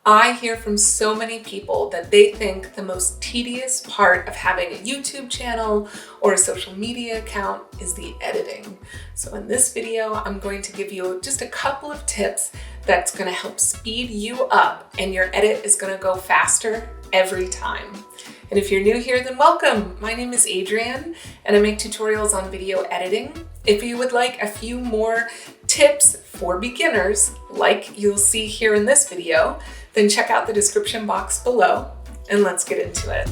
I hear from so many people that they think the most tedious part of having a YouTube channel or a social media account is the editing. So in this video, I'm going to give you just a couple of tips that's going to help speed you up, and your edit is going to go faster every time. And if you're new here, then welcome. My name is Adrienne, and I make tutorials on video editing. If you would like a few more tips for beginners, like you'll see here in this video, then check out the description box below, and let's get into it.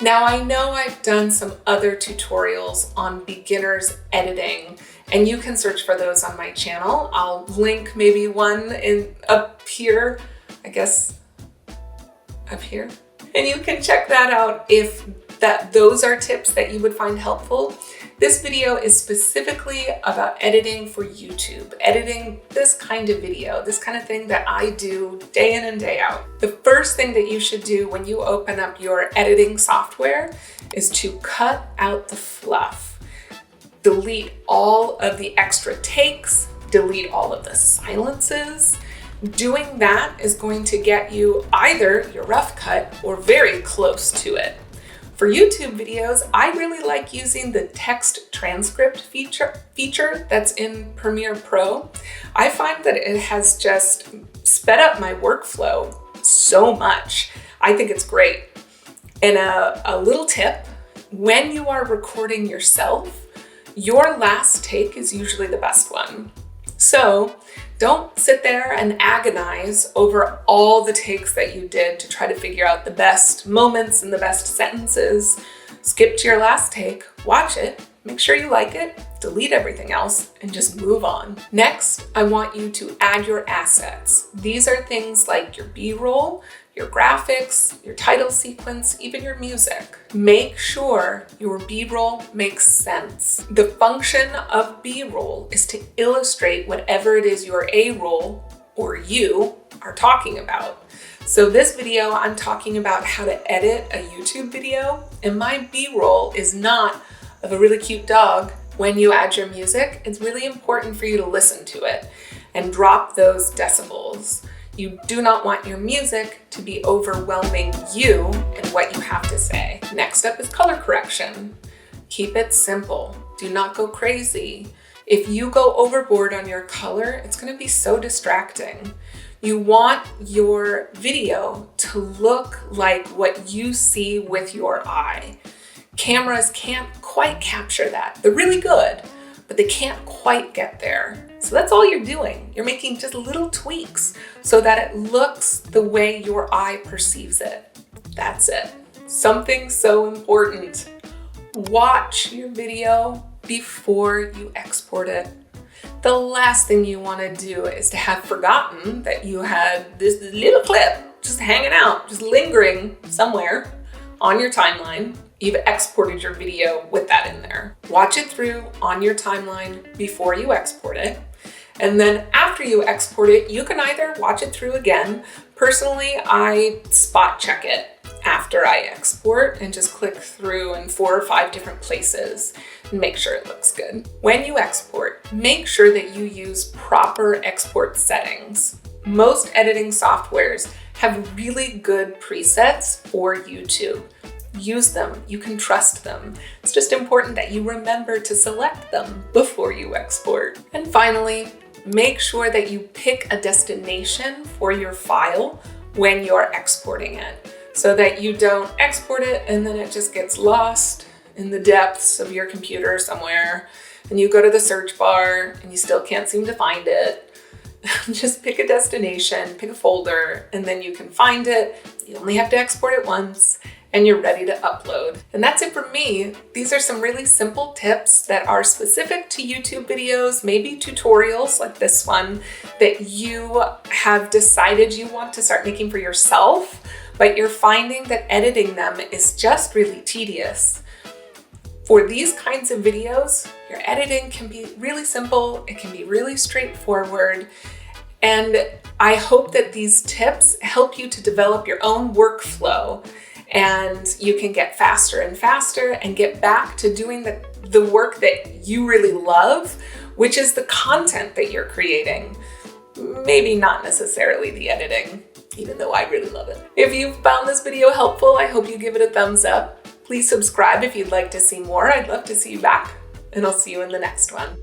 Now, I know I've done some other tutorials on beginners editing, and you can search for those on my channel. I'll link maybe one up here, I guess up here. And you can check that out if those are tips that you would find helpful. This video is specifically about editing for YouTube, editing this kind of video, this kind of thing that I do day in and day out. The first thing that you should do when you open up your editing software is to cut out the fluff. Delete all of the extra takes, delete all of the silences. Doing that is going to get you either your rough cut or very close to it. For YouTube videos, I really like using the text transcript feature that's in Premiere Pro. I find that it has just sped up my workflow so much. I think it's great. And a little tip, when you are recording yourself, your last take is usually the best one. So don't sit there and agonize over all the takes that you did to try to figure out the best moments and the best sentences. Skip to your last take, watch it, make sure you like it, delete everything else, and just move on. Next, I want you to add your assets. These are things like your B-roll, your graphics, your title sequence, even your music. Make sure your B-roll makes sense. The function of B-roll is to illustrate whatever it is your A-roll or you are talking about. So this video, I'm talking about how to edit a YouTube video, and my B-roll is not of a really cute dog. When you add your music, it's really important for you to listen to it and drop those decibels. You do not want your music to be overwhelming you and what you have to say. Next up is color correction. Keep it simple. Do not go crazy. If you go overboard on your color, it's going to be so distracting. You want your video to look like what you see with your eye. Cameras can't quite capture that. They're really good, but they can't quite get there. So that's all you're doing. You're making just little tweaks so that it looks the way your eye perceives it. That's it. Something so important. Watch your video before you export it. The last thing you want to do is to have forgotten that you had this little clip just hanging out, just lingering somewhere on your timeline. You've exported your video with that in there. Watch it through on your timeline before you export it. And then after you export it, you can either watch it through again. Personally, I spot check it after I export and just click through in 4 or 5 different places and make sure it looks good. When you export, make sure that you use proper export settings. Most editing softwares have really good presets for YouTube. Use them. You can trust them. It's just important that you remember to select them before you export. And finally, make sure that you pick a destination for your file when you're exporting it, so that you don't export it and then it just gets lost in the depths of your computer somewhere, and you go to the search bar and you still can't seem to find it. Just pick a destination, pick a folder, and then you can find it. You only have to export it once, and you're ready to upload. And that's it for me. These are some really simple tips that are specific to YouTube videos, maybe tutorials like this one that you have decided you want to start making for yourself, but you're finding that editing them is just really tedious. For these kinds of videos, your editing can be really simple, it can be really straightforward, and I hope that these tips help you to develop your own workflow, and you can get faster and faster and get back to doing the work that you really love which is the content that you're creating. Maybe not necessarily the editing, even though I really love it. If you found this video helpful, I hope you give it a thumbs up. Please subscribe if you'd like to see more. I'd love to see you back, and I'll see you in the next one.